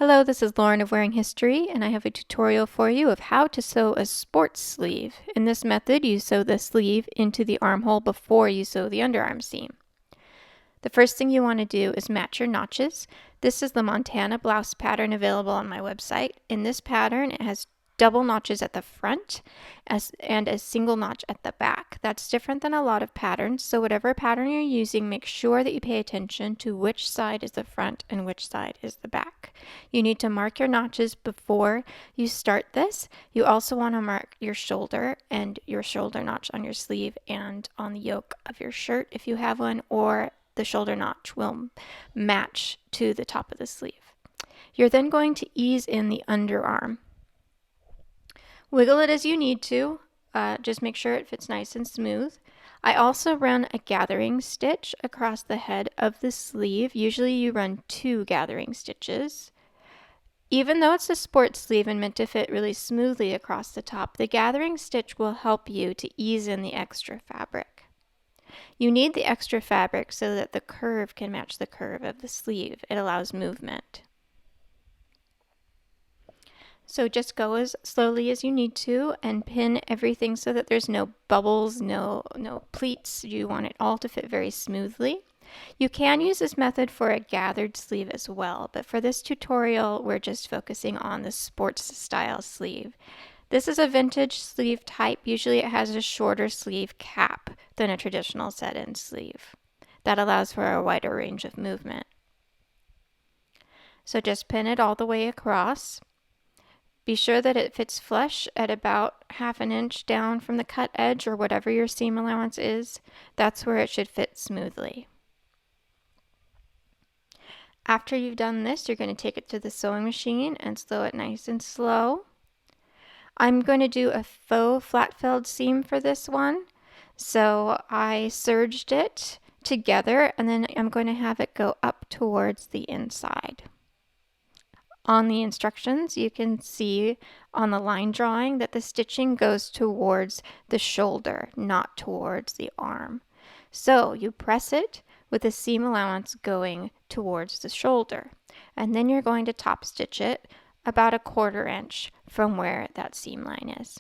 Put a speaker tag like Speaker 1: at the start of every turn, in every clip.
Speaker 1: Hello, this is Lauren of Wearing History, and I have a tutorial for you of how to sew a sports sleeve. In this method, you sew the sleeve into the armhole before you sew the underarm seam. The first thing you want to do is match your notches. This is the Montana blouse pattern available on my website. In this pattern, it has double notches at the front and a single notch at the back. That's different than a lot of patterns, so whatever pattern you're using, make sure that you pay attention to which side is the front and which side is the back. You need to mark your notches before you start this. You also want to mark your shoulder and your shoulder notch on your sleeve and on the yoke of your shirt if you have one, or the shoulder notch will match to the top of the sleeve. You're then going to ease in the underarm. Wiggle it as you need to, just make sure it fits nice and smooth. I also run a gathering stitch across the head of the sleeve. Usually you run 2 gathering stitches. Even though it's a sports sleeve and meant to fit really smoothly across the top, the gathering stitch will help you to ease in the extra fabric. You need the extra fabric so that the curve can match the curve of the sleeve. It allows movement. So just go as slowly as you need to and pin everything so that there's no bubbles, no pleats. You want it all to fit very smoothly. You can use this method for a gathered sleeve as well, but for this tutorial, we're just focusing on the sports style sleeve. This is a vintage sleeve type. Usually it has a shorter sleeve cap than a traditional set-in sleeve. That allows for a wider range of movement. So just pin it all the way across. Be sure that it fits flush at about 1/2 inch down from the cut edge or whatever your seam allowance is. That's where it should fit smoothly. After you've done this, you're going to take it to the sewing machine and sew it nice and slow. I'm going to do a faux flat-filled seam for this one. So I serged it together and then I'm going to have it go up towards the inside. On the instructions, you can see on the line drawing that the stitching goes towards the shoulder, not towards the arm. So you press it with the seam allowance going towards the shoulder, and then you're going to top stitch it about 1/4 inch from where that seam line is.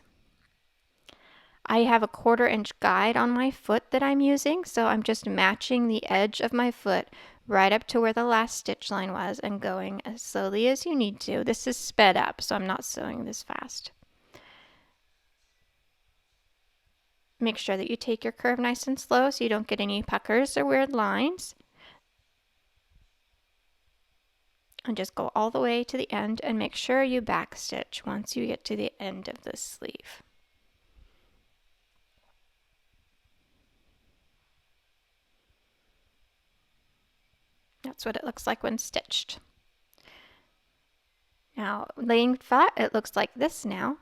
Speaker 1: I have a 1/4 inch guide on my foot that I'm using, so I'm just matching the edge of my foot right up to where the last stitch line was and going as slowly as you need to. This is sped up, so I'm not sewing this fast. Make sure that you take your curve nice and slow so you don't get any puckers or weird lines. And just go all the way to the end and make sure you back stitch once you get to the end of the sleeve. That's what it looks like when stitched. Now, laying flat, it looks like this now.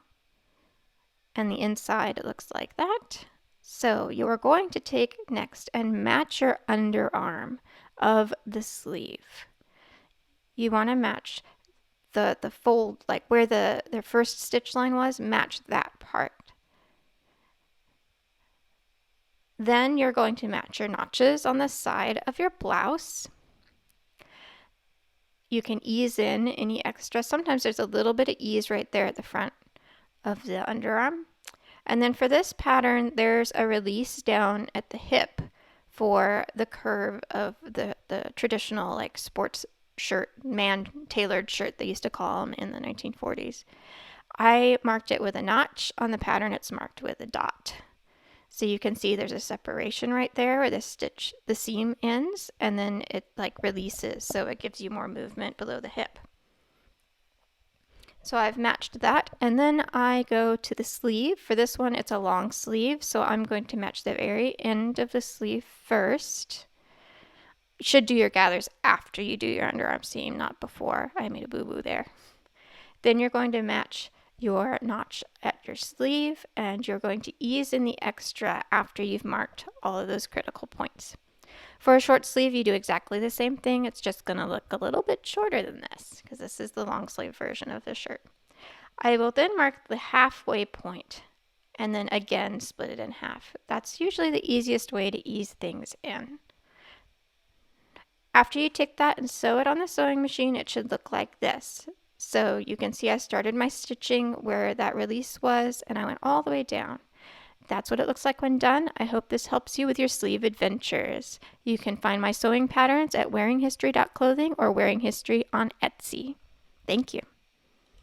Speaker 1: And the inside, it looks like that. So you are going to take next and match your underarm of the sleeve. You want to match the fold, like where the first stitch line was, match that part. Then you're going to match your notches on the side of your blouse. You can ease in any extra. Sometimes there's a little bit of ease right there at the front of the underarm. And then for this pattern, there's a release down at the hip for the curve of the traditional like sports shirt, man-tailored shirt they used to call them in the 1940s. I marked it with a notch. On the pattern, it's marked with a dot. So you can see there's a separation right there where the seam ends, and then it like releases, so it gives you more movement below the hip. So I've matched that, and then I go to the sleeve. For this one, it's a long sleeve, so I'm going to match the very end of the sleeve first. You should do your gathers after you do your underarm seam, not before. I made a boo-boo there. Then you're going to match your notch at your sleeve, and you're going to ease in the extra after you've marked all of those critical points. For a short sleeve, you do exactly the same thing. It's just going to look a little bit shorter than this because this is the long sleeve version of the shirt. I will then mark the halfway point and then again split it in half. That's usually the easiest way to ease things in. After you take that and sew it on the sewing machine, it should look like this. So you can see I started my stitching where that release was and I went all the way down. That's what it looks like when done. I hope this helps you with your sleeve adventures. You can find my sewing patterns at wearinghistory.clothing or wearing history on Etsy. Thank you.